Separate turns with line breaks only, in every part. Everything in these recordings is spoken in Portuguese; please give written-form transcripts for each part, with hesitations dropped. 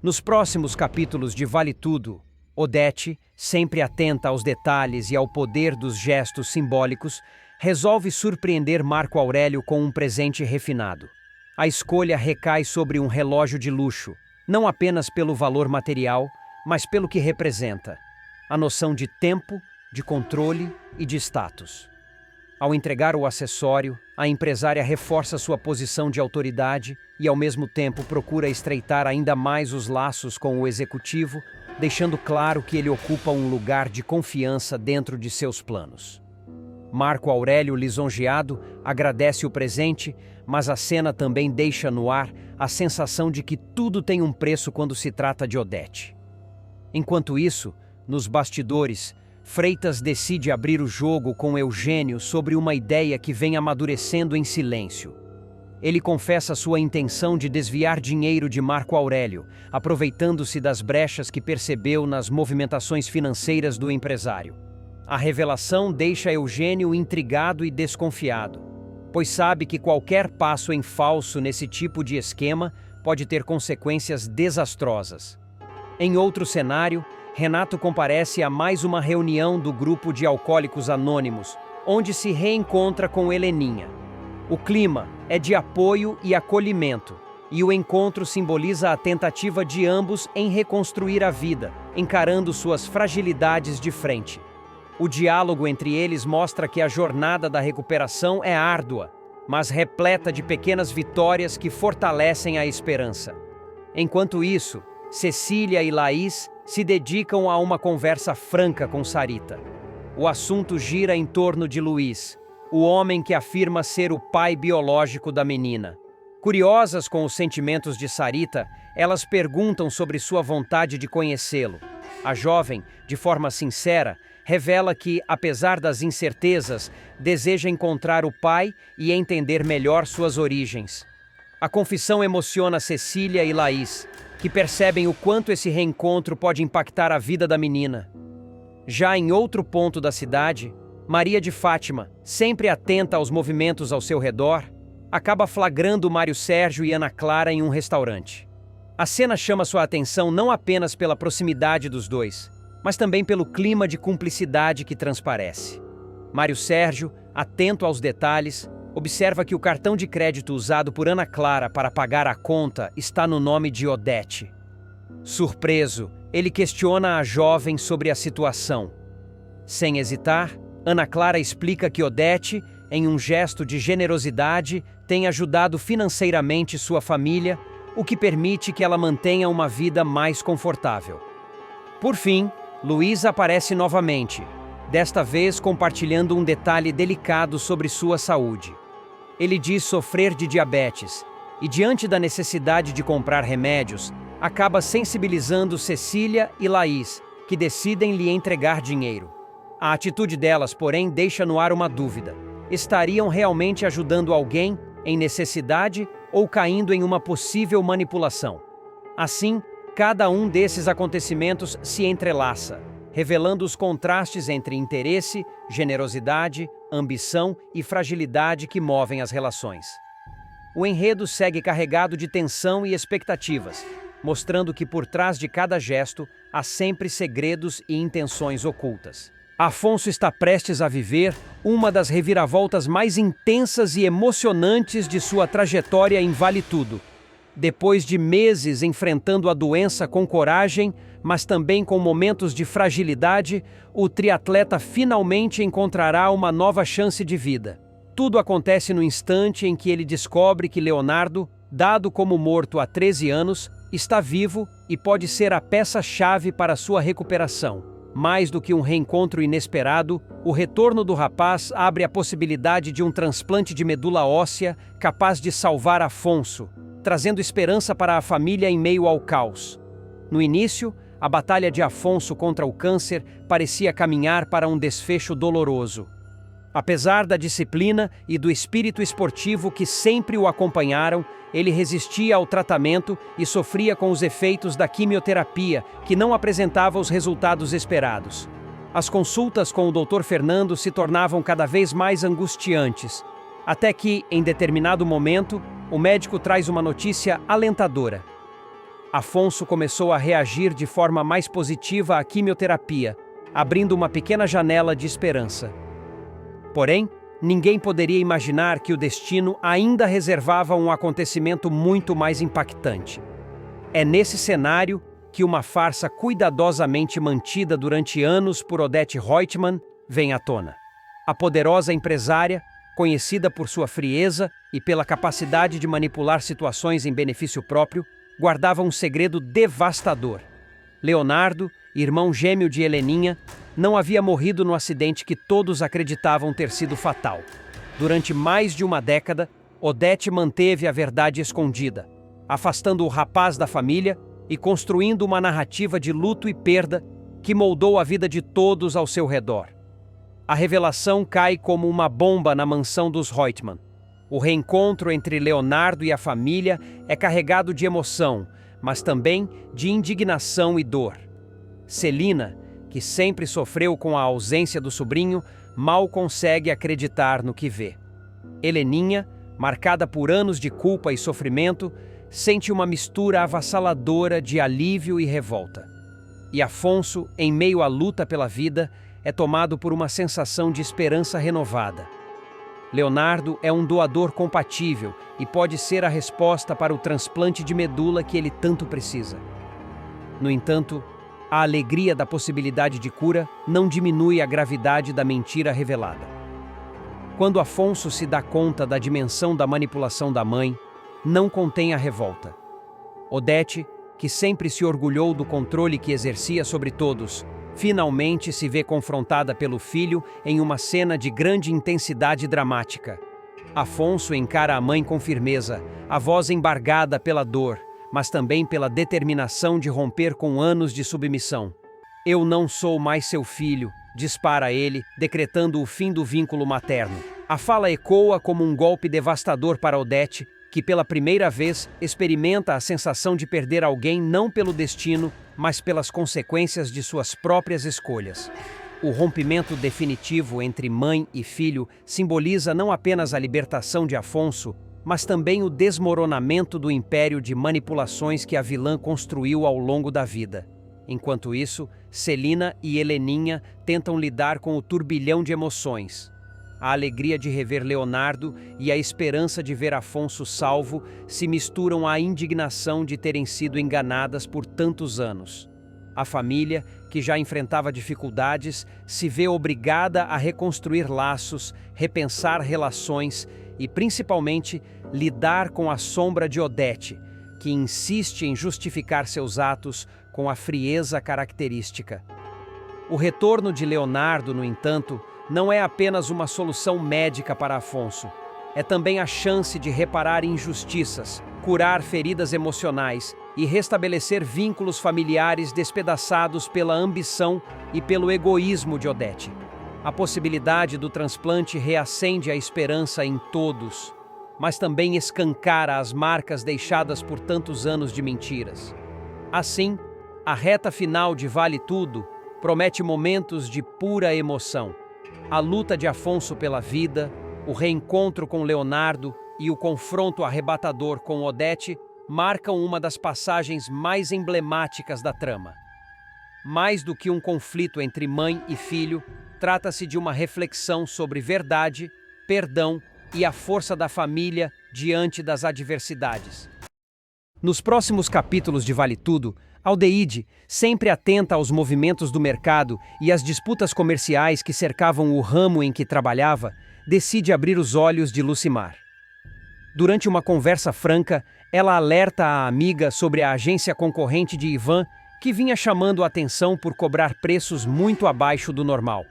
Nos próximos capítulos de Vale Tudo, Odete, sempre atenta aos detalhes e ao poder dos gestos simbólicos, resolve surpreender Marco Aurélio com um presente refinado. A escolha recai sobre um relógio de luxo, não apenas pelo valor material, mas pelo que representa: a noção de tempo, de controle e de status. Ao entregar o acessório, a empresária reforça sua posição de autoridade e, ao mesmo tempo, procura estreitar ainda mais os laços com o executivo, deixando claro que ele ocupa um lugar de confiança dentro de seus planos. Marco Aurélio, lisonjeado, agradece o presente, mas a cena também deixa no ar a sensação de que tudo tem um preço quando se trata de Odete. Enquanto isso, nos bastidores, Freitas decide abrir o jogo com Eugênio sobre uma ideia que vem amadurecendo em silêncio. Ele confessa sua intenção de desviar dinheiro de Marco Aurélio, aproveitando-se das brechas que percebeu nas movimentações financeiras do empresário. A revelação deixa Eugênio intrigado e desconfiado, pois sabe que qualquer passo em falso nesse tipo de esquema pode ter consequências desastrosas. Em outro cenário, Renato comparece a mais uma reunião do grupo de alcoólicos anônimos, onde se reencontra com Heleninha. O clima é de apoio e acolhimento, e o encontro simboliza a tentativa de ambos em reconstruir a vida, encarando suas fragilidades de frente. O diálogo entre eles mostra que a jornada da recuperação é árdua, mas repleta de pequenas vitórias que fortalecem a esperança. Enquanto isso, Cecília e Laís se dedicam a uma conversa franca com Sarita. O assunto gira em torno de Luiz, o homem que afirma ser o pai biológico da menina. Curiosas com os sentimentos de Sarita, elas perguntam sobre sua vontade de conhecê-lo. A jovem, de forma sincera, revela que, apesar das incertezas, deseja encontrar o pai e entender melhor suas origens. A confissão emociona Cecília e Laís, que percebem o quanto esse reencontro pode impactar a vida da menina. Já em outro ponto da cidade, Maria de Fátima, sempre atenta aos movimentos ao seu redor, acaba flagrando Mário Sérgio e Ana Clara em um restaurante. A cena chama sua atenção não apenas pela proximidade dos dois, mas também pelo clima de cumplicidade que transparece. Mário Sérgio, atento aos detalhes, observa que o cartão de crédito usado por Ana Clara para pagar a conta está no nome de Odete. Surpreso, ele questiona a jovem sobre a situação. Sem hesitar, Ana Clara explica que Odete, em um gesto de generosidade, tem ajudado financeiramente sua família, o que permite que ela mantenha uma vida mais confortável. Por fim, Luiz aparece novamente, desta vez compartilhando um detalhe delicado sobre sua saúde. Ele diz sofrer de diabetes e, diante da necessidade de comprar remédios, acaba sensibilizando Cecília e Laís, que decidem lhe entregar dinheiro. A atitude delas, porém, deixa no ar uma dúvida. Estariam realmente ajudando alguém em necessidade ou caindo em uma possível manipulação? Assim, cada um desses acontecimentos se entrelaça, revelando os contrastes entre interesse, generosidade, ambição e fragilidade que movem as relações. O enredo segue carregado de tensão e expectativas, mostrando que por trás de cada gesto há sempre segredos e intenções ocultas. Afonso está prestes a viver uma das reviravoltas mais intensas e emocionantes de sua trajetória em Vale Tudo. Depois de meses enfrentando a doença com coragem, mas também com momentos de fragilidade, o triatleta finalmente encontrará uma nova chance de vida. Tudo acontece no instante em que ele descobre que Leonardo, dado como morto há 13 anos, está vivo e pode ser a peça-chave para sua recuperação. Mais do que um reencontro inesperado, o retorno do rapaz abre a possibilidade de um transplante de medula óssea capaz de salvar Afonso, trazendo esperança para a família em meio ao caos. No início, a batalha de Afonso contra o câncer parecia caminhar para um desfecho doloroso. Apesar da disciplina e do espírito esportivo que sempre o acompanharam, ele resistia ao tratamento e sofria com os efeitos da quimioterapia, que não apresentava os resultados esperados. As consultas com o Dr. Fernando se tornavam cada vez mais angustiantes, até que, em determinado momento, o médico traz uma notícia alentadora. Afonso começou a reagir de forma mais positiva à quimioterapia, abrindo uma pequena janela de esperança. Porém, ninguém poderia imaginar que o destino ainda reservava um acontecimento muito mais impactante. É nesse cenário que uma farsa cuidadosamente mantida durante anos por Odete Roitman vem à tona. A poderosa empresária, conhecida por sua frieza e pela capacidade de manipular situações em benefício próprio, guardava um segredo devastador. Leonardo, irmão gêmeo de Heleninha, não havia morrido no acidente que todos acreditavam ter sido fatal. Durante mais de uma década, Odete manteve a verdade escondida, afastando o rapaz da família e construindo uma narrativa de luto e perda que moldou a vida de todos ao seu redor. A revelação cai como uma bomba na mansão dos Roitman. O reencontro entre Leonardo e a família é carregado de emoção, mas também de indignação e dor. Celina, que sempre sofreu com a ausência do sobrinho, mal consegue acreditar no que vê. Heleninha, marcada por anos de culpa e sofrimento, sente uma mistura avassaladora de alívio e revolta. E Afonso, em meio à luta pela vida, é tomado por uma sensação de esperança renovada. Leonardo é um doador compatível e pode ser a resposta para o transplante de medula que ele tanto precisa. No entanto, a alegria da possibilidade de cura não diminui a gravidade da mentira revelada. Quando Afonso se dá conta da dimensão da manipulação da mãe, não contém a revolta. Odete, que sempre se orgulhou do controle que exercia sobre todos, finalmente se vê confrontada pelo filho em uma cena de grande intensidade dramática. Afonso encara a mãe com firmeza, a voz embargada pela dor, mas também pela determinação de romper com anos de submissão. "Eu não sou mais seu filho", dispara ele, decretando o fim do vínculo materno. A fala ecoa como um golpe devastador para Odete, que pela primeira vez experimenta a sensação de perder alguém não pelo destino, mas pelas consequências de suas próprias escolhas. O rompimento definitivo entre mãe e filho simboliza não apenas a libertação de Afonso, mas também o desmoronamento do império de manipulações que a vilã construiu ao longo da vida. Enquanto isso, Celina e Heleninha tentam lidar com o turbilhão de emoções. A alegria de rever Leonardo e a esperança de ver Afonso salvo se misturam à indignação de terem sido enganadas por tantos anos. A família, que já enfrentava dificuldades, se vê obrigada a reconstruir laços, repensar relações e, principalmente, lidar com a sombra de Odete, que insiste em justificar seus atos com a frieza característica. O retorno de Leonardo, no entanto, não é apenas uma solução médica para Afonso. É também a chance de reparar injustiças, curar feridas emocionais e restabelecer vínculos familiares despedaçados pela ambição e pelo egoísmo de Odete. A possibilidade do transplante reacende a esperança em todos, mas também escancara as marcas deixadas por tantos anos de mentiras. Assim, a reta final de Vale Tudo promete momentos de pura emoção. A luta de Afonso pela vida, o reencontro com Leonardo e o confronto arrebatador com Odete marcam uma das passagens mais emblemáticas da trama. Mais do que um conflito entre mãe e filho, trata-se de uma reflexão sobre verdade, perdão e a força da família diante das adversidades. Nos próximos capítulos de Vale Tudo, Aldeide, sempre atenta aos movimentos do mercado e às disputas comerciais que cercavam o ramo em que trabalhava, decide abrir os olhos de Lucimar. Durante uma conversa franca, ela alerta a amiga sobre a agência concorrente de Ivan, que vinha chamando a atenção por cobrar preços muito abaixo do normal.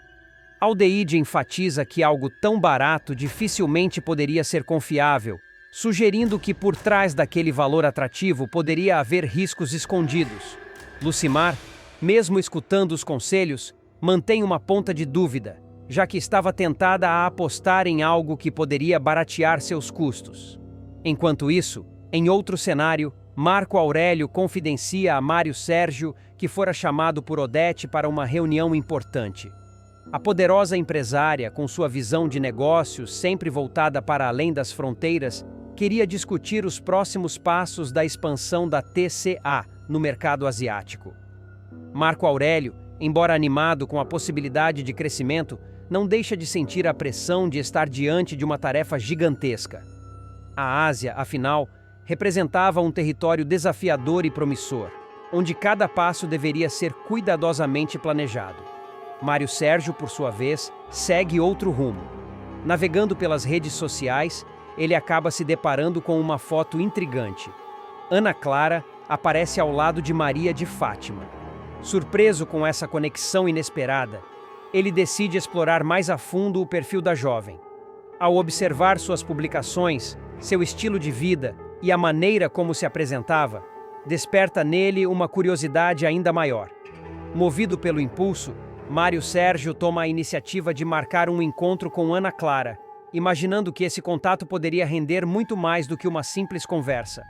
Aldeide enfatiza que algo tão barato dificilmente poderia ser confiável, sugerindo que por trás daquele valor atrativo poderia haver riscos escondidos. Lucimar, mesmo escutando os conselhos, mantém uma ponta de dúvida, já que estava tentada a apostar em algo que poderia baratear seus custos. Enquanto isso, em outro cenário, Marco Aurélio confidencia a Mário Sérgio que fora chamado por Odete para uma reunião importante. A poderosa empresária, com sua visão de negócios sempre voltada para além das fronteiras, queria discutir os próximos passos da expansão da TCA no mercado asiático. Marco Aurélio, embora animado com a possibilidade de crescimento, não deixa de sentir a pressão de estar diante de uma tarefa gigantesca. A Ásia, afinal, representava um território desafiador e promissor, onde cada passo deveria ser cuidadosamente planejado. Mário Sérgio, por sua vez, segue outro rumo. Navegando pelas redes sociais, ele acaba se deparando com uma foto intrigante. Ana Clara aparece ao lado de Maria de Fátima. Surpreso com essa conexão inesperada, ele decide explorar mais a fundo o perfil da jovem. Ao observar suas publicações, seu estilo de vida e a maneira como se apresentava, desperta nele uma curiosidade ainda maior. Movido pelo impulso, Mário Sérgio toma a iniciativa de marcar um encontro com Ana Clara, imaginando que esse contato poderia render muito mais do que uma simples conversa.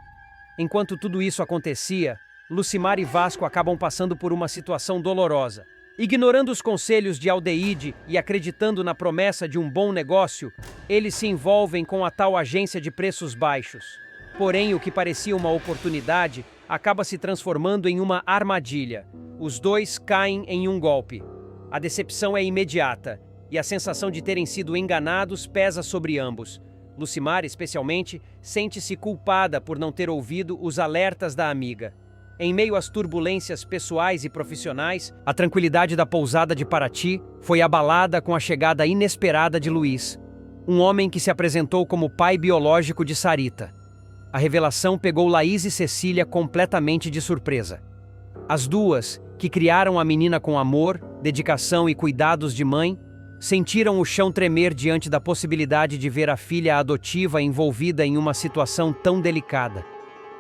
Enquanto tudo isso acontecia, Lucimar e Vasco acabam passando por uma situação dolorosa. Ignorando os conselhos de Aldeide e acreditando na promessa de um bom negócio, eles se envolvem com a tal agência de preços baixos. Porém, o que parecia uma oportunidade acaba se transformando em uma armadilha. Os dois caem em um golpe. A decepção é imediata e a sensação de terem sido enganados pesa sobre ambos. Lucimar, especialmente, sente-se culpada por não ter ouvido os alertas da amiga. Em meio às turbulências pessoais e profissionais, a tranquilidade da pousada de Paraty foi abalada com a chegada inesperada de Luiz, um homem que se apresentou como pai biológico de Sarita. A revelação pegou Laís e Cecília completamente de surpresa. As duas, que criaram a menina com amor, dedicação e cuidados de mãe, sentiram o chão tremer diante da possibilidade de ver a filha adotiva envolvida em uma situação tão delicada.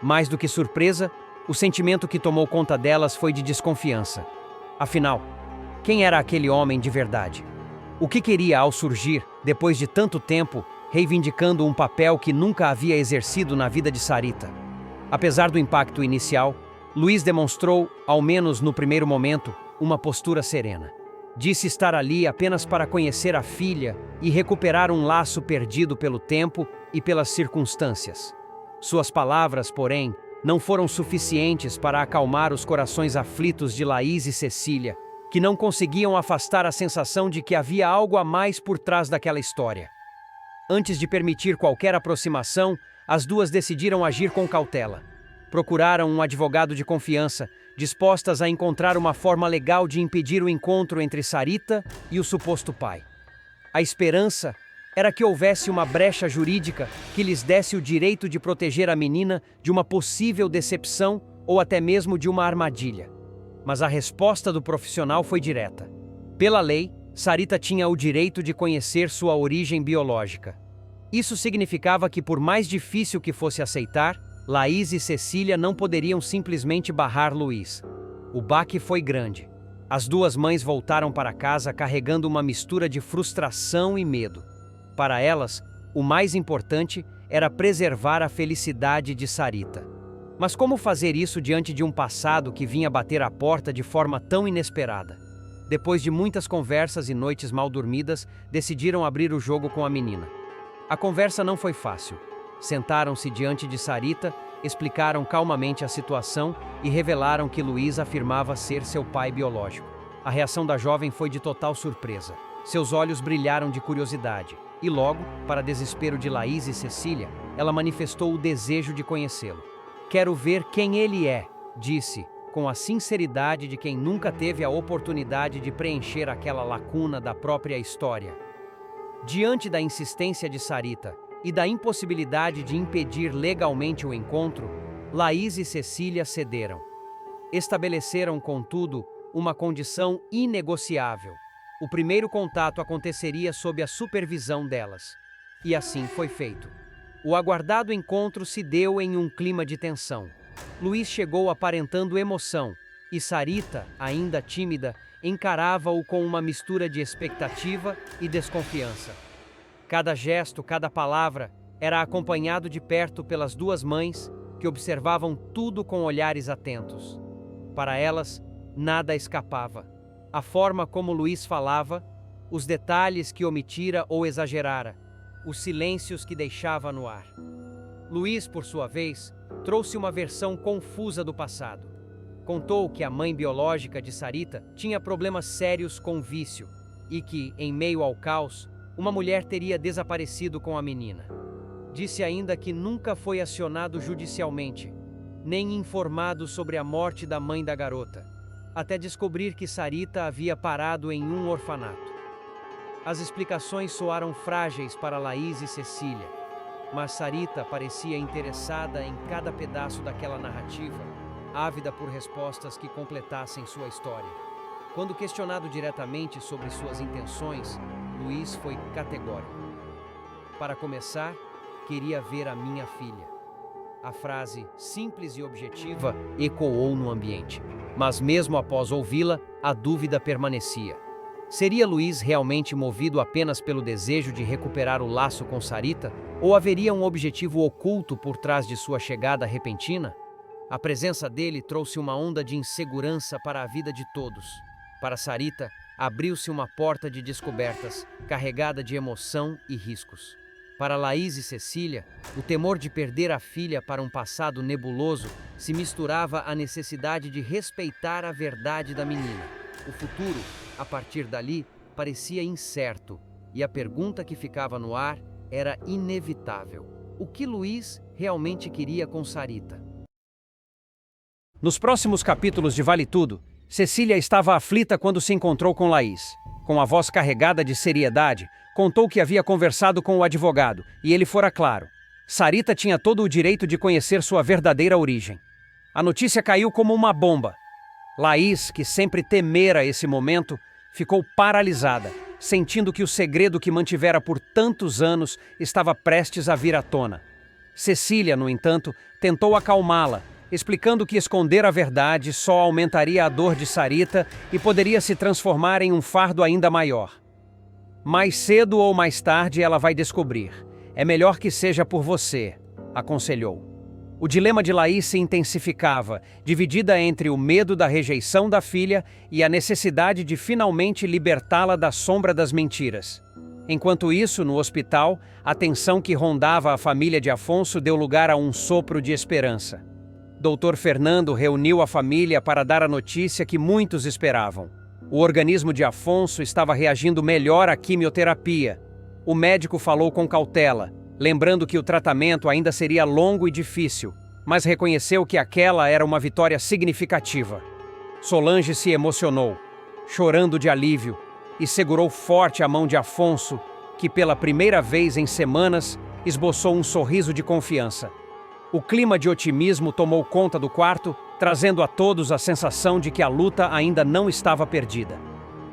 Mais do que surpresa, o sentimento que tomou conta delas foi de desconfiança. Afinal, quem era aquele homem de verdade? O que queria ao surgir, depois de tanto tempo, reivindicando um papel que nunca havia exercido na vida de Sarita? Apesar do impacto inicial, Luiz demonstrou, ao menos no primeiro momento, uma postura serena. Disse estar ali apenas para conhecer a filha e recuperar um laço perdido pelo tempo e pelas circunstâncias. Suas palavras, porém, não foram suficientes para acalmar os corações aflitos de Laís e Cecília, que não conseguiam afastar a sensação de que havia algo a mais por trás daquela história. Antes de permitir qualquer aproximação, as duas decidiram agir com cautela. Procuraram um advogado de confiança, dispostas a encontrar uma forma legal de impedir o encontro entre Sarita e o suposto pai. A esperança era que houvesse uma brecha jurídica que lhes desse o direito de proteger a menina de uma possível decepção ou até mesmo de uma armadilha. Mas a resposta do profissional foi direta. Pela lei, Sarita tinha o direito de conhecer sua origem biológica. Isso significava que, por mais difícil que fosse aceitar, Laís e Cecília não poderiam simplesmente barrar Luiz. O baque foi grande. As duas mães voltaram para casa carregando uma mistura de frustração e medo. Para elas, o mais importante era preservar a felicidade de Sarita. Mas como fazer isso diante de um passado que vinha bater à porta de forma tão inesperada? Depois de muitas conversas e noites mal dormidas, decidiram abrir o jogo com a menina. A conversa não foi fácil. Sentaram-se diante de Sarita, explicaram calmamente a situação e revelaram que Luiz afirmava ser seu pai biológico. A reação da jovem foi de total surpresa. Seus olhos brilharam de curiosidade. E logo, para desespero de Laís e Cecília, ela manifestou o desejo de conhecê-lo. "Quero ver quem ele é", disse, com a sinceridade de quem nunca teve a oportunidade de preencher aquela lacuna da própria história. Diante da insistência de Sarita e da impossibilidade de impedir legalmente o encontro, Laís e Cecília cederam. Estabeleceram, contudo, uma condição inegociável. O primeiro contato aconteceria sob a supervisão delas. E assim foi feito. O aguardado encontro se deu em um clima de tensão. Luiz chegou aparentando emoção, e Sarita, ainda tímida, encarava-o com uma mistura de expectativa e desconfiança. Cada gesto, cada palavra, era acompanhado de perto pelas duas mães, que observavam tudo com olhares atentos. Para elas, nada escapava. A forma como Luiz falava, os detalhes que omitira ou exagerara, os silêncios que deixava no ar. Luiz, por sua vez, trouxe uma versão confusa do passado. Contou que a mãe biológica de Sarita tinha problemas sérios com vício e que, em meio ao caos, uma mulher teria desaparecido com a menina. Disse ainda que nunca foi acionado judicialmente, nem informado sobre a morte da mãe da garota, até descobrir que Sarita havia parado em um orfanato. As explicações soaram frágeis para Laís e Cecília, mas Sarita parecia interessada em cada pedaço daquela narrativa, ávida por respostas que completassem sua história. Quando questionado diretamente sobre suas intenções, Luiz foi categórico. Para começar, queria ver a minha filha. A frase, simples e objetiva, ecoou no ambiente. Mas mesmo após ouvi-la, a dúvida permanecia. Seria Luiz realmente movido apenas pelo desejo de recuperar o laço com Sarita? Ou haveria um objetivo oculto por trás de sua chegada repentina? A presença dele trouxe uma onda de insegurança para a vida de todos. Para Sarita, abriu-se uma porta de descobertas, carregada de emoção e riscos. Para Laís e Cecília, o temor de perder a filha para um passado nebuloso se misturava à necessidade de respeitar a verdade da menina. O futuro, a partir dali, parecia incerto, e a pergunta que ficava no ar era inevitável. O que Luiz realmente queria com Sarita? Nos próximos capítulos de Vale Tudo, Cecília estava aflita quando se encontrou com Laís. Com a voz carregada de seriedade, contou que havia conversado com o advogado, e ele fora claro. Sarita tinha todo o direito de conhecer sua verdadeira origem. A notícia caiu como uma bomba. Laís, que sempre temera esse momento, ficou paralisada, sentindo que o segredo que mantivera por tantos anos estava prestes a vir à tona. Cecília, no entanto, tentou acalmá-la, explicando que esconder a verdade só aumentaria a dor de Sarita e poderia se transformar em um fardo ainda maior. Mais cedo ou mais tarde ela vai descobrir. É melhor que seja por você, aconselhou. O dilema de Laís se intensificava, dividida entre o medo da rejeição da filha e a necessidade de finalmente libertá-la da sombra das mentiras. Enquanto isso, no hospital, a tensão que rondava a família de Afonso deu lugar a um sopro de esperança. Dr. Fernando reuniu a família para dar a notícia que muitos esperavam. O organismo de Afonso estava reagindo melhor à quimioterapia. O médico falou com cautela, lembrando que o tratamento ainda seria longo e difícil, mas reconheceu que aquela era uma vitória significativa. Solange se emocionou, chorando de alívio, e segurou forte a mão de Afonso, que pela primeira vez em semanas esboçou um sorriso de confiança. O clima de otimismo tomou conta do quarto, trazendo a todos a sensação de que a luta ainda não estava perdida.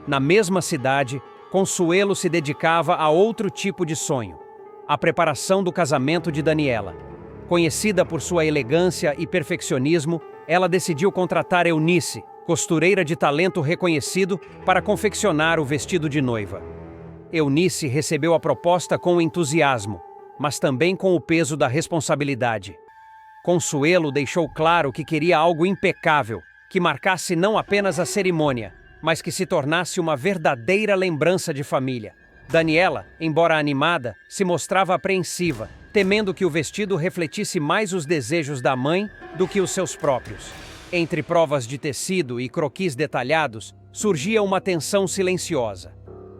Na mesma cidade, Consuelo se dedicava a outro tipo de sonho: a preparação do casamento de Daniela. Conhecida por sua elegância e perfeccionismo, ela decidiu contratar Eunice, costureira de talento reconhecido, para confeccionar o vestido de noiva. Eunice recebeu a proposta com entusiasmo, mas também com o peso da responsabilidade. Consuelo deixou claro que queria algo impecável, que marcasse não apenas a cerimônia, mas que se tornasse uma verdadeira lembrança de família. Daniela, embora animada, se mostrava apreensiva, temendo que o vestido refletisse mais os desejos da mãe do que os seus próprios. Entre provas de tecido e croquis detalhados, surgia uma tensão silenciosa.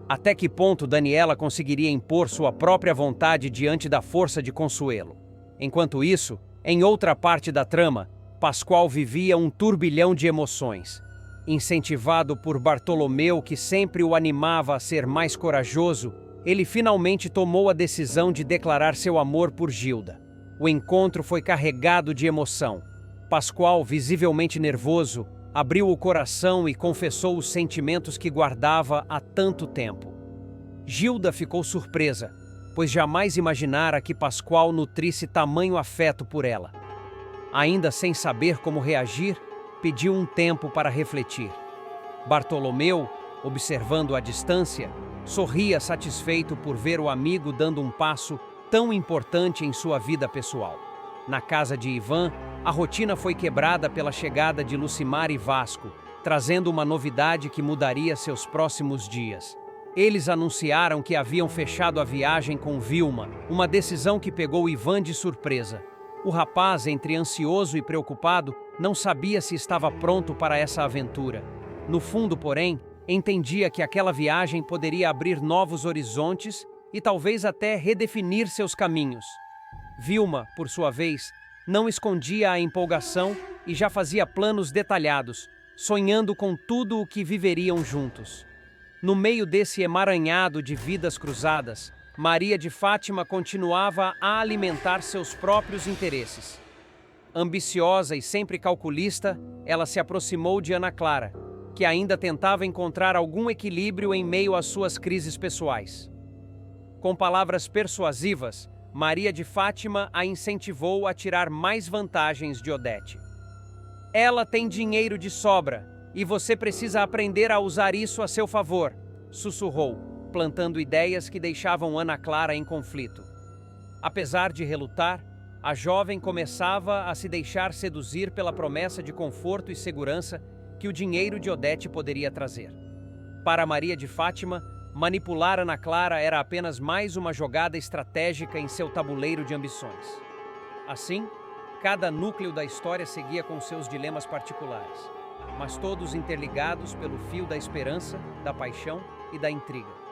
Até que ponto Daniela conseguiria impor sua própria vontade diante da força de Consuelo? Enquanto isso, em outra parte da trama, Pascoal vivia um turbilhão de emoções. Incentivado por Bartolomeu, que sempre o animava a ser mais corajoso, ele finalmente tomou a decisão de declarar seu amor por Gilda. O encontro foi carregado de emoção. Pascoal, visivelmente nervoso, abriu o coração e confessou os sentimentos que guardava há tanto tempo. Gilda ficou surpresa, pois jamais imaginara que Pascoal nutrisse tamanho afeto por ela. Ainda sem saber como reagir, pediu um tempo para refletir. Bartolomeu, observando à distância, sorria satisfeito por ver o amigo dando um passo tão importante em sua vida pessoal. Na casa de Ivan, a rotina foi quebrada pela chegada de Lucimar e Vasco, trazendo uma novidade que mudaria seus próximos dias. Eles anunciaram que haviam fechado a viagem com Vilma, uma decisão que pegou Ivan de surpresa. O rapaz, entre ansioso e preocupado, não sabia se estava pronto para essa aventura. No fundo, porém, entendia que aquela viagem poderia abrir novos horizontes e talvez até redefinir seus caminhos. Vilma, por sua vez, não escondia a empolgação e já fazia planos detalhados, sonhando com tudo o que viveriam juntos. No meio desse emaranhado de vidas cruzadas, Maria de Fátima continuava a alimentar seus próprios interesses. Ambiciosa e sempre calculista, ela se aproximou de Ana Clara, que ainda tentava encontrar algum equilíbrio em meio às suas crises pessoais. Com palavras persuasivas, Maria de Fátima a incentivou a tirar mais vantagens de Odete. Ela tem dinheiro de sobra e você precisa aprender a usar isso a seu favor, sussurrou, plantando ideias que deixavam Ana Clara em conflito. Apesar de relutar, a jovem começava a se deixar seduzir pela promessa de conforto e segurança que o dinheiro de Odete poderia trazer. Para Maria de Fátima, manipular Ana Clara era apenas mais uma jogada estratégica em seu tabuleiro de ambições. Assim, cada núcleo da história seguia com seus dilemas particulares, mas todos interligados pelo fio da esperança, da paixão e da intriga.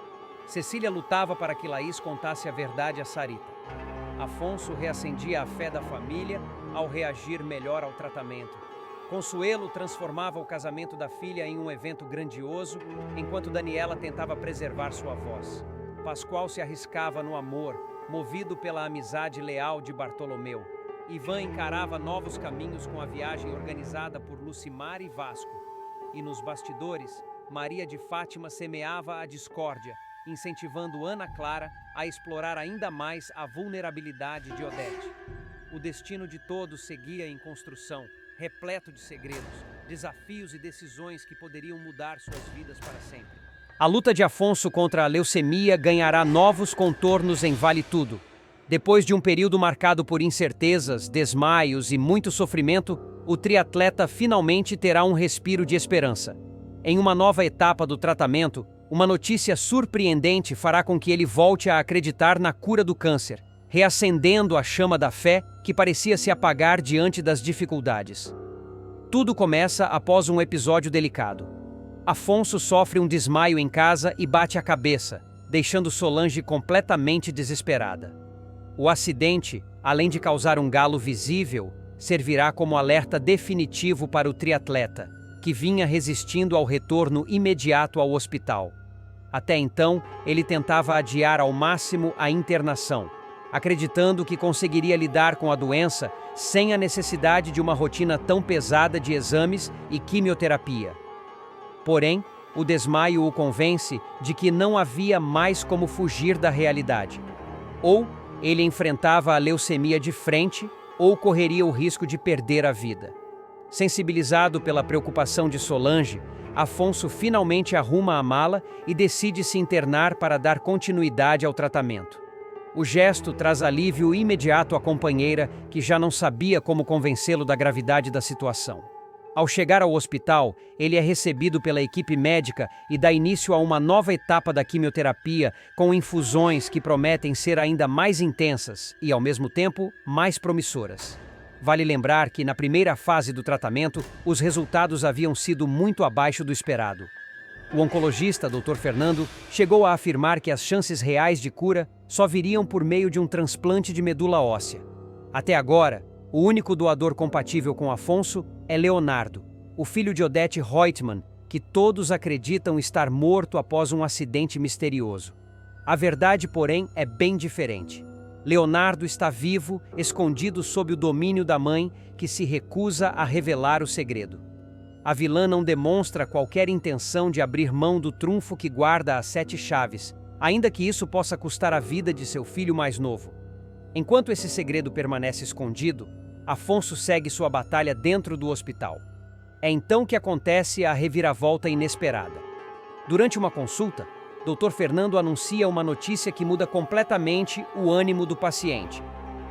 Cecília lutava para que Laís contasse a verdade a Sarita. Afonso reacendia a fé da família ao reagir melhor ao tratamento. Consuelo transformava o casamento da filha em um evento grandioso, enquanto Daniela tentava preservar sua voz. Pascoal se arriscava no amor, movido pela amizade leal de Bartolomeu. Ivan encarava novos caminhos com a viagem organizada por Lucimar e Vasco. E nos bastidores, Maria de Fátima semeava a discórdia, incentivando Ana Clara a explorar ainda mais a vulnerabilidade de Odete. O destino de todos seguia em construção, repleto de segredos, desafios e decisões que poderiam mudar suas vidas para sempre. A luta de Afonso contra a leucemia ganhará novos contornos em Vale Tudo. Depois de um período marcado por incertezas, desmaios e muito sofrimento, o triatleta finalmente terá um respiro de esperança. Em uma nova etapa do tratamento, uma notícia surpreendente fará com que ele volte a acreditar na cura do câncer, reacendendo a chama da fé que parecia se apagar diante das dificuldades. Tudo começa após um episódio delicado. Afonso sofre um desmaio em casa e bate a cabeça, deixando Solange completamente desesperada. O acidente, além de causar um galo visível, servirá como alerta definitivo para o triatleta, que vinha resistindo ao retorno imediato ao hospital. Até então, ele tentava adiar ao máximo a internação, acreditando que conseguiria lidar com a doença sem a necessidade de uma rotina tão pesada de exames e quimioterapia. Porém, o desmaio o convence de que não havia mais como fugir da realidade. Ou ele enfrentava a leucemia de frente, ou correria o risco de perder a vida. Sensibilizado pela preocupação de Solange, Afonso finalmente arruma a mala e decide se internar para dar continuidade ao tratamento. O gesto traz alívio imediato à companheira, que já não sabia como convencê-lo da gravidade da situação. Ao chegar ao hospital, ele é recebido pela equipe médica e dá início a uma nova etapa da quimioterapia, com infusões que prometem ser ainda mais intensas e, ao mesmo tempo, mais promissoras. Vale lembrar que, na primeira fase do tratamento, os resultados haviam sido muito abaixo do esperado. O oncologista, Dr. Fernando, chegou a afirmar que as chances reais de cura só viriam por meio de um transplante de medula óssea. Até agora, o único doador compatível com Afonso é Leonardo, o filho de Odete Reutemann, que todos acreditam estar morto após um acidente misterioso. A verdade, porém, é bem diferente. Leonardo está vivo, escondido sob o domínio da mãe, que se recusa a revelar o segredo. A vilã não demonstra qualquer intenção de abrir mão do trunfo que guarda as 7 chaves, ainda que isso possa custar a vida de seu filho mais novo. Enquanto esse segredo permanece escondido, Afonso segue sua batalha dentro do hospital. É então que acontece a reviravolta inesperada. Durante uma consulta, Dr. Fernando anuncia uma notícia que muda completamente o ânimo do paciente.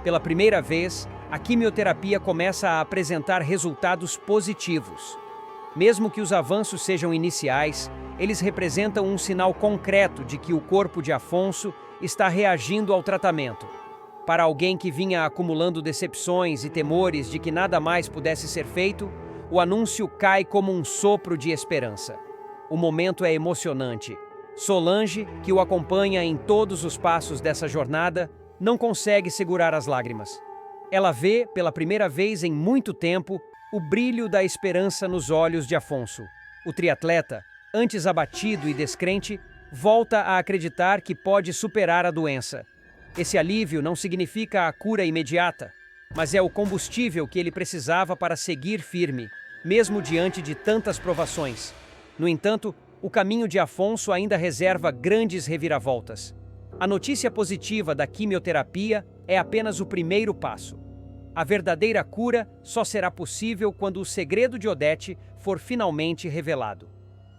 Pela primeira vez, a quimioterapia começa a apresentar resultados positivos. Mesmo que os avanços sejam iniciais, eles representam um sinal concreto de que o corpo de Afonso está reagindo ao tratamento. Para alguém que vinha acumulando decepções e temores de que nada mais pudesse ser feito, o anúncio cai como um sopro de esperança. O momento é emocionante. Solange, que o acompanha em todos os passos dessa jornada, não consegue segurar as lágrimas. Ela vê, pela primeira vez em muito tempo, o brilho da esperança nos olhos de Afonso. O triatleta, antes abatido e descrente, volta a acreditar que pode superar a doença. Esse alívio não significa a cura imediata, mas é o combustível que ele precisava para seguir firme, mesmo diante de tantas provações. No entanto, o caminho de Afonso ainda reserva grandes reviravoltas. A notícia positiva da quimioterapia é apenas o primeiro passo. A verdadeira cura só será possível quando o segredo de Odete for finalmente revelado.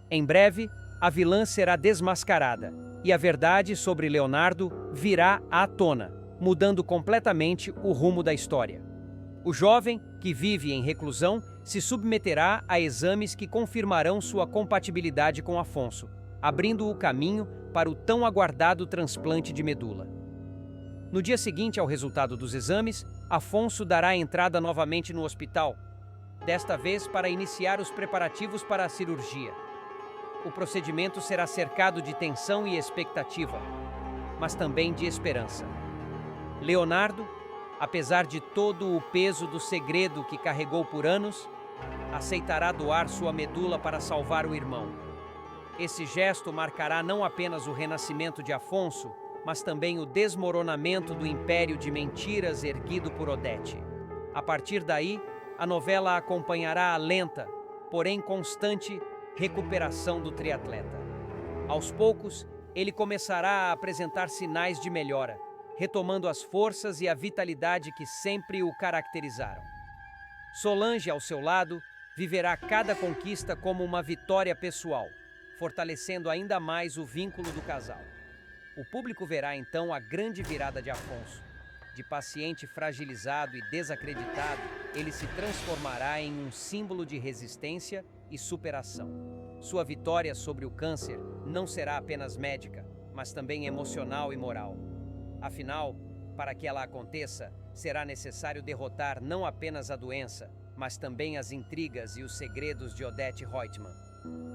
Em breve, a vilã será desmascarada e a verdade sobre Leonardo virá à tona, mudando completamente o rumo da história. O jovem, que vive em reclusão, se submeterá a exames que confirmarão sua compatibilidade com Afonso, abrindo o caminho para o tão aguardado transplante de medula. No dia seguinte ao resultado dos exames, Afonso dará entrada novamente no hospital, desta vez para iniciar os preparativos para a cirurgia. O procedimento será cercado de tensão e expectativa, mas também de esperança. Leonardo, apesar de todo o peso do segredo que carregou por anos, aceitará doar sua medula para salvar o irmão. Esse gesto marcará não apenas o renascimento de Afonso, mas também o desmoronamento do império de mentiras erguido por Odete. A partir daí, a novela acompanhará a lenta, porém constante, recuperação do triatleta. Aos poucos, ele começará a apresentar sinais de melhora, retomando as forças e a vitalidade que sempre o caracterizaram. Solange, ao seu lado, viverá cada conquista como uma vitória pessoal, fortalecendo ainda mais o vínculo do casal. O público verá então a grande virada de Afonso. De paciente fragilizado e desacreditado, ele se transformará em um símbolo de resistência e superação. Sua vitória sobre o câncer não será apenas médica, mas também emocional e moral. Afinal, para que ela aconteça, será necessário derrotar não apenas a doença, mas também as intrigas e os segredos de Odete Reutemann.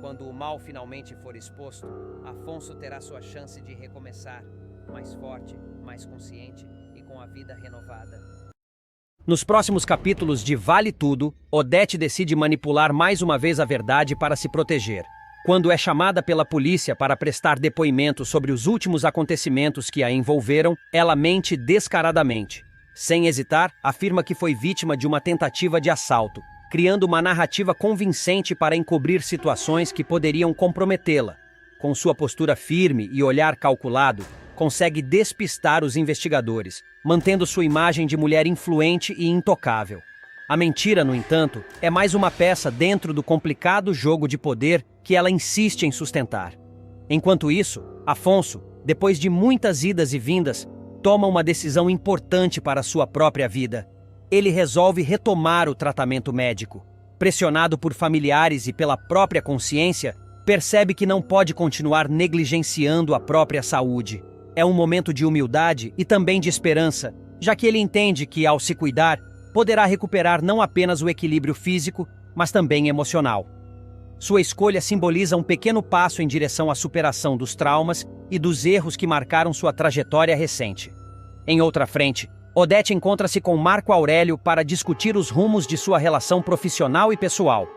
Quando o mal finalmente for exposto, Afonso terá sua chance de recomeçar, mais forte, mais consciente e com a vida renovada. Nos próximos capítulos de Vale Tudo, Odete decide manipular mais uma vez a verdade para se proteger. Quando é chamada pela polícia para prestar depoimento sobre os últimos acontecimentos que a envolveram, ela mente descaradamente. Sem hesitar, afirma que foi vítima de uma tentativa de assalto, criando uma narrativa convincente para encobrir situações que poderiam comprometê-la. Com sua postura firme e olhar calculado, consegue despistar os investigadores, mantendo sua imagem de mulher influente e intocável. A mentira, no entanto, é mais uma peça dentro do complicado jogo de poder que ela insiste em sustentar. Enquanto isso, Afonso, depois de muitas idas e vindas, toma uma decisão importante para sua própria vida. Ele resolve retomar o tratamento médico. Pressionado por familiares e pela própria consciência, percebe que não pode continuar negligenciando a própria saúde. É um momento de humildade e também de esperança, já que ele entende que, ao se cuidar, poderá recuperar não apenas o equilíbrio físico, mas também emocional. Sua escolha simboliza um pequeno passo em direção à superação dos traumas e dos erros que marcaram sua trajetória recente. Em outra frente, Odete encontra-se com Marco Aurélio para discutir os rumos de sua relação profissional e pessoal.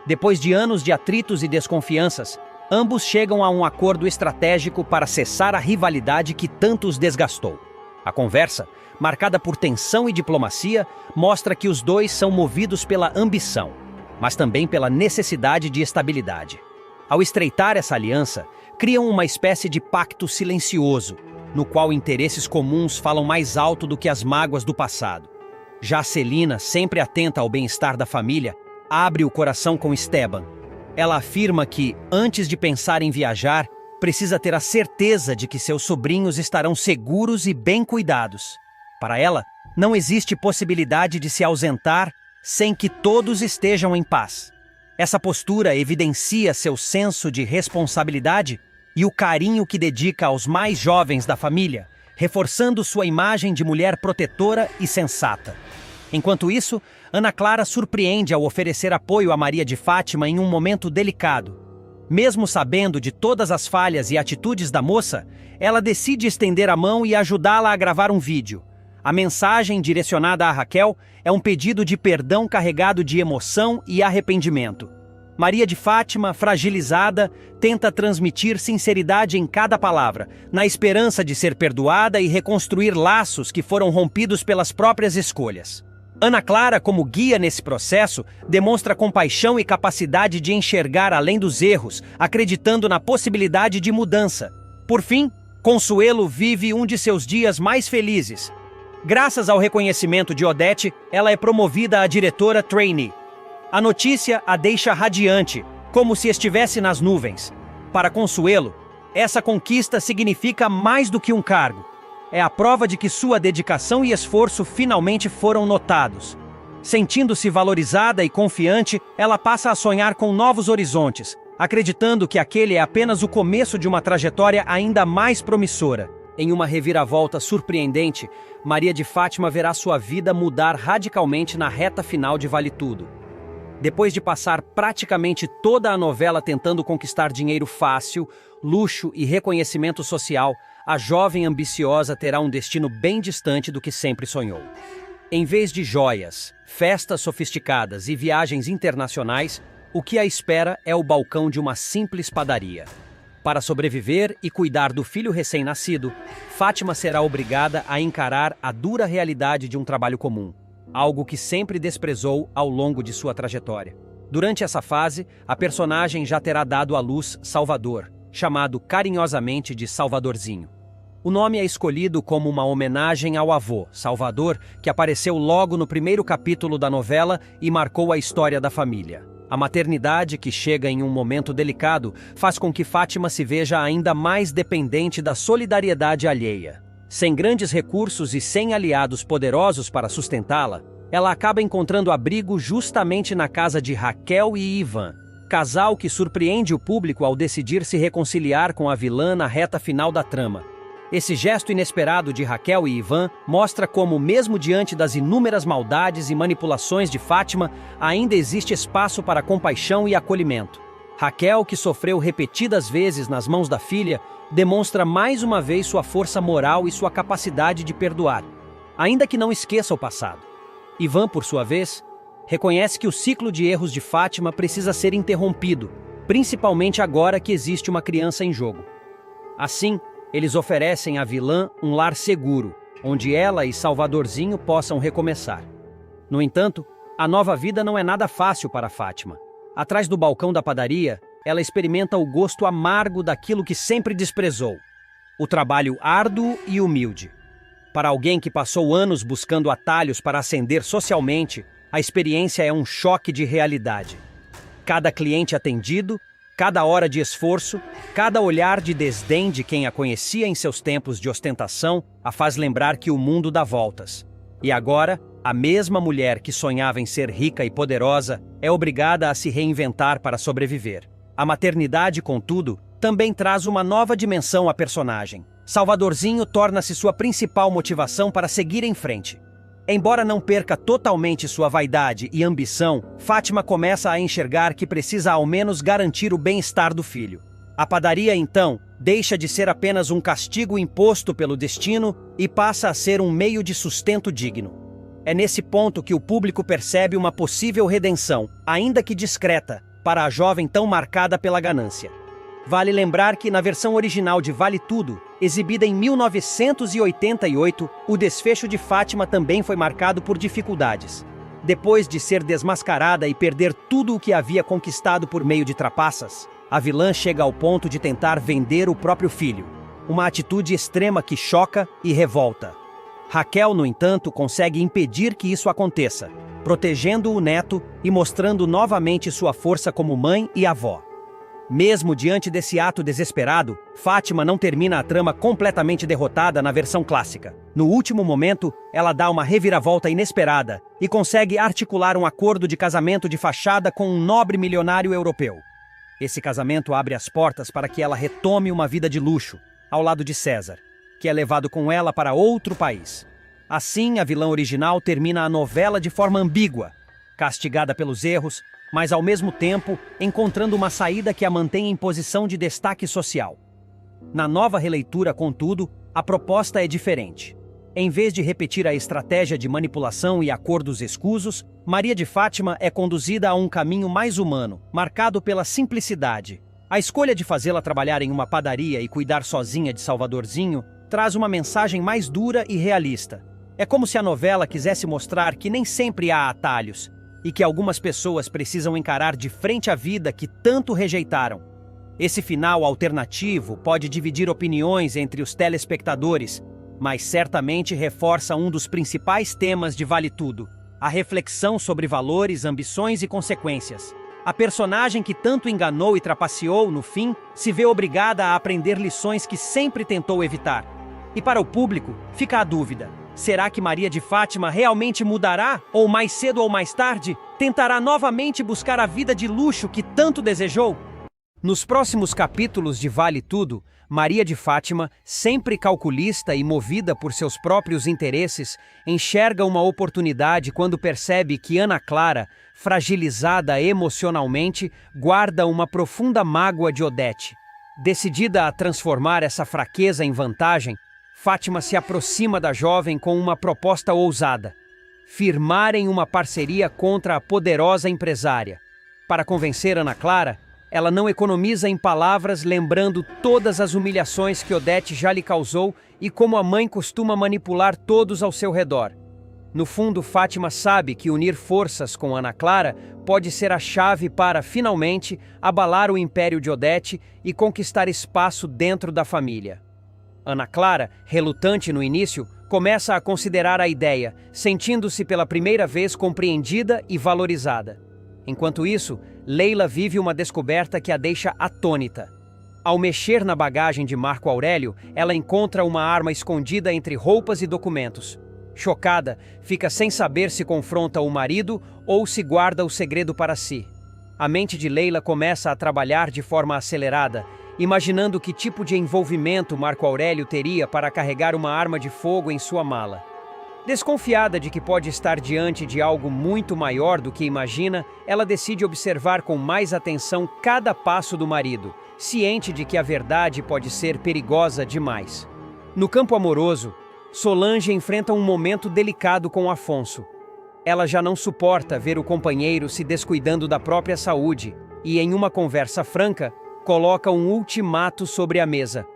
Depois de anos de atritos e desconfianças, ambos chegam a um acordo estratégico para cessar a rivalidade que tanto os desgastou. A conversa, marcada por tensão e diplomacia, mostra que os dois são movidos pela ambição, mas também pela necessidade de estabilidade. Ao estreitar essa aliança, criam uma espécie de pacto silencioso, no qual interesses comuns falam mais alto do que as mágoas do passado. Já Celina, sempre atenta ao bem-estar da família, abre o coração com Esteban. Ela afirma que, antes de pensar em viajar, precisa ter a certeza de que seus sobrinhos estarão seguros e bem cuidados. Para ela, não existe possibilidade de se ausentar sem que todos estejam em paz. Essa postura evidencia seu senso de responsabilidade e o carinho que dedica aos mais jovens da família, reforçando sua imagem de mulher protetora e sensata. Enquanto isso, Ana Clara surpreende ao oferecer apoio a Maria de Fátima em um momento delicado. Mesmo sabendo de todas as falhas e atitudes da moça, ela decide estender a mão e ajudá-la a gravar um vídeo. A mensagem direcionada a Raquel é um pedido de perdão carregado de emoção e arrependimento. Maria de Fátima, fragilizada, tenta transmitir sinceridade em cada palavra, na esperança de ser perdoada e reconstruir laços que foram rompidos pelas próprias escolhas. Ana Clara, como guia nesse processo, demonstra compaixão e capacidade de enxergar além dos erros, acreditando na possibilidade de mudança. Por fim, Consuelo vive um de seus dias mais felizes. Graças ao reconhecimento de Odete, ela é promovida a diretora trainee. A notícia a deixa radiante, como se estivesse nas nuvens. Para Consuelo, essa conquista significa mais do que um cargo. É a prova de que sua dedicação e esforço finalmente foram notados. Sentindo-se valorizada e confiante, ela passa a sonhar com novos horizontes, acreditando que aquele é apenas o começo de uma trajetória ainda mais promissora. Em uma reviravolta surpreendente, Maria de Fátima verá sua vida mudar radicalmente na reta final de Vale Tudo. Depois de passar praticamente toda a novela tentando conquistar dinheiro fácil, luxo e reconhecimento social, a jovem ambiciosa terá um destino bem distante do que sempre sonhou. Em vez de joias, festas sofisticadas e viagens internacionais, o que a espera é o balcão de uma simples padaria. Para sobreviver e cuidar do filho recém-nascido, Fátima será obrigada a encarar a dura realidade de um trabalho comum, algo que sempre desprezou ao longo de sua trajetória. Durante essa fase, a personagem já terá dado à luz Salvador, chamado carinhosamente de Salvadorzinho. O nome é escolhido como uma homenagem ao avô, Salvador, que apareceu logo no primeiro capítulo da novela e marcou a história da família. A maternidade, que chega em um momento delicado, faz com que Fátima se veja ainda mais dependente da solidariedade alheia. Sem grandes recursos e sem aliados poderosos para sustentá-la, ela acaba encontrando abrigo justamente na casa de Raquel e Ivan, casal que surpreende o público ao decidir se reconciliar com a vilã na reta final da trama. Esse gesto inesperado de Raquel e Ivan mostra como, mesmo diante das inúmeras maldades e manipulações de Fátima, ainda existe espaço para compaixão e acolhimento. Raquel, que sofreu repetidas vezes nas mãos da filha, demonstra mais uma vez sua força moral e sua capacidade de perdoar, ainda que não esqueça o passado. Ivan, por sua vez, reconhece que o ciclo de erros de Fátima precisa ser interrompido, principalmente agora que existe uma criança em jogo. Assim, eles oferecem à vilã um lar seguro, onde ela e Salvadorzinho possam recomeçar. No entanto, a nova vida não é nada fácil para Fátima. Atrás do balcão da padaria, ela experimenta o gosto amargo daquilo que sempre desprezou: o trabalho árduo e humilde. Para alguém que passou anos buscando atalhos para ascender socialmente, a experiência é um choque de realidade. Cada cliente atendido, cada hora de esforço, cada olhar de desdém de quem a conhecia em seus tempos de ostentação a faz lembrar que o mundo dá voltas. E agora, a mesma mulher que sonhava em ser rica e poderosa é obrigada a se reinventar para sobreviver. A maternidade, contudo, também traz uma nova dimensão à personagem. Salvadorzinho torna-se sua principal motivação para seguir em frente. Embora não perca totalmente sua vaidade e ambição, Fátima começa a enxergar que precisa ao menos garantir o bem-estar do filho. A padaria, então, deixa de ser apenas um castigo imposto pelo destino e passa a ser um meio de sustento digno. É nesse ponto que o público percebe uma possível redenção, ainda que discreta, para a jovem tão marcada pela ganância. Vale lembrar que, na versão original de Vale Tudo, exibida em 1988, o desfecho de Fátima também foi marcado por dificuldades. Depois de ser desmascarada e perder tudo o que havia conquistado por meio de trapaças, a vilã chega ao ponto de tentar vender o próprio filho, uma atitude extrema que choca e revolta. Raquel, no entanto, consegue impedir que isso aconteça, protegendo o neto e mostrando novamente sua força como mãe e avó. Mesmo diante desse ato desesperado, Fátima não termina a trama completamente derrotada na versão clássica. No último momento, ela dá uma reviravolta inesperada e consegue articular um acordo de casamento de fachada com um nobre milionário europeu. Esse casamento abre as portas para que ela retome uma vida de luxo, ao lado de César. que é levado com ela para outro país. Assim, a vilã original termina a novela de forma ambígua, castigada pelos erros, mas ao mesmo tempo encontrando uma saída que a mantém em posição de destaque social. Na nova releitura, contudo, a proposta é diferente. Em vez de repetir a estratégia de manipulação e acordos escusos, Maria de Fátima é conduzida a um caminho mais humano, marcado pela simplicidade. A escolha de fazê-la trabalhar em uma padaria e cuidar sozinha de Salvadorzinho traz uma mensagem mais dura e realista. É como se a novela quisesse mostrar que nem sempre há atalhos e que algumas pessoas precisam encarar de frente a vida que tanto rejeitaram. Esse final alternativo pode dividir opiniões entre os telespectadores, mas certamente reforça um dos principais temas de Vale Tudo: a reflexão sobre valores, ambições e consequências. A personagem que tanto enganou e trapaceou, no fim, se vê obrigada a aprender lições que sempre tentou evitar. E para o público, fica a dúvida: será que Maria de Fátima realmente mudará? Ou mais cedo ou mais tarde, tentará novamente buscar a vida de luxo que tanto desejou? Nos próximos capítulos de Vale Tudo, Maria de Fátima, sempre calculista e movida por seus próprios interesses, enxerga uma oportunidade quando percebe que Ana Clara, fragilizada emocionalmente, guarda uma profunda mágoa de Odete. Decidida a transformar essa fraqueza em vantagem, Fátima se aproxima da jovem com uma proposta ousada: firmarem uma parceria contra a poderosa empresária. Para convencer Ana Clara, ela não economiza em palavras, lembrando todas as humilhações que Odete já lhe causou e como a mãe costuma manipular todos ao seu redor. No fundo, Fátima sabe que unir forças com Ana Clara pode ser a chave para, finalmente, abalar o império de Odete e conquistar espaço dentro da família. Ana Clara, relutante no início, começa a considerar a ideia, sentindo-se pela primeira vez compreendida e valorizada. Enquanto isso, Leila vive uma descoberta que a deixa atônita. Ao mexer na bagagem de Marco Aurélio, ela encontra uma arma escondida entre roupas e documentos. Chocada, fica sem saber se confronta o marido ou se guarda o segredo para si. A mente de Leila começa a trabalhar de forma acelerada, imaginando que tipo de envolvimento Marco Aurélio teria para carregar uma arma de fogo em sua mala. Desconfiada de que pode estar diante de algo muito maior do que imagina, ela decide observar com mais atenção cada passo do marido, ciente de que a verdade pode ser perigosa demais. No campo amoroso, Solange enfrenta um momento delicado com Afonso. Ela já não suporta ver o companheiro se descuidando da própria saúde e, em uma conversa franca, coloca um ultimato sobre a mesa.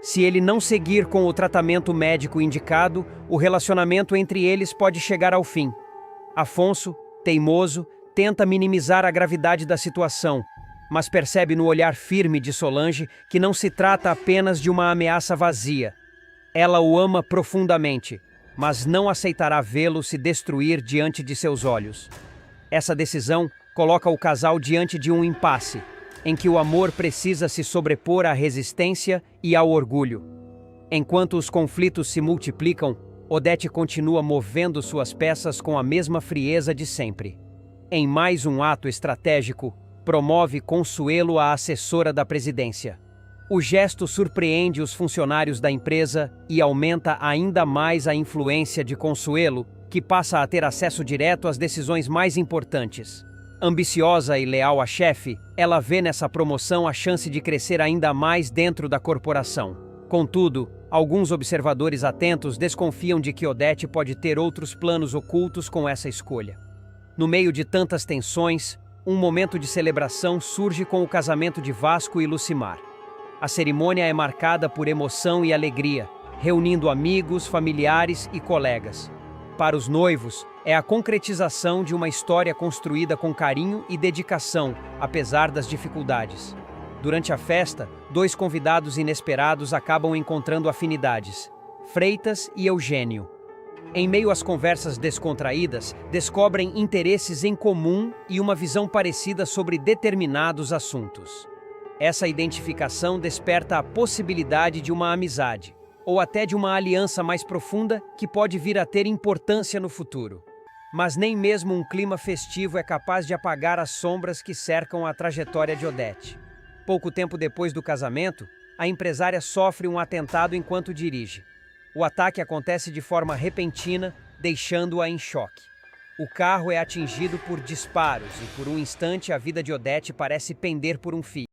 Se ele não seguir com o tratamento médico indicado, o relacionamento entre eles pode chegar ao fim. Afonso, teimoso, tenta minimizar a gravidade da situação, mas percebe no olhar firme de Solange que não se trata apenas de uma ameaça vazia. Ela o ama profundamente, mas não aceitará vê-lo se destruir diante de seus olhos. Essa decisão coloca o casal diante de um impasse, em que o amor precisa se sobrepor à resistência e ao orgulho. Enquanto os conflitos se multiplicam, Odete continua movendo suas peças com a mesma frieza de sempre. Em mais um ato estratégico, promove Consuelo à assessora da presidência. O gesto surpreende os funcionários da empresa e aumenta ainda mais a influência de Consuelo, que passa a ter acesso direto às decisões mais importantes. Ambiciosa e leal à chefe, ela vê nessa promoção a chance de crescer ainda mais dentro da corporação. Contudo, alguns observadores atentos desconfiam de que Odete pode ter outros planos ocultos com essa escolha. No meio de tantas tensões, um momento de celebração surge com o casamento de Vasco e Lucimar. A cerimônia é marcada por emoção e alegria, reunindo amigos, familiares e colegas. Para os noivos, é a concretização de uma história construída com carinho e dedicação, apesar das dificuldades. Durante a festa, dois convidados inesperados acabam encontrando afinidades: Freitas e Eugênio. Em meio às conversas descontraídas, descobrem interesses em comum e uma visão parecida sobre determinados assuntos. Essa identificação desperta a possibilidade de uma amizade, ou até de uma aliança mais profunda que pode vir a ter importância no futuro. Mas nem mesmo um clima festivo é capaz de apagar as sombras que cercam a trajetória de Odete. Pouco tempo depois do casamento, a empresária sofre um atentado enquanto dirige. O ataque acontece de forma repentina, deixando-a em choque. O carro é atingido por disparos e, por um instante, a vida de Odete parece pender por um fio.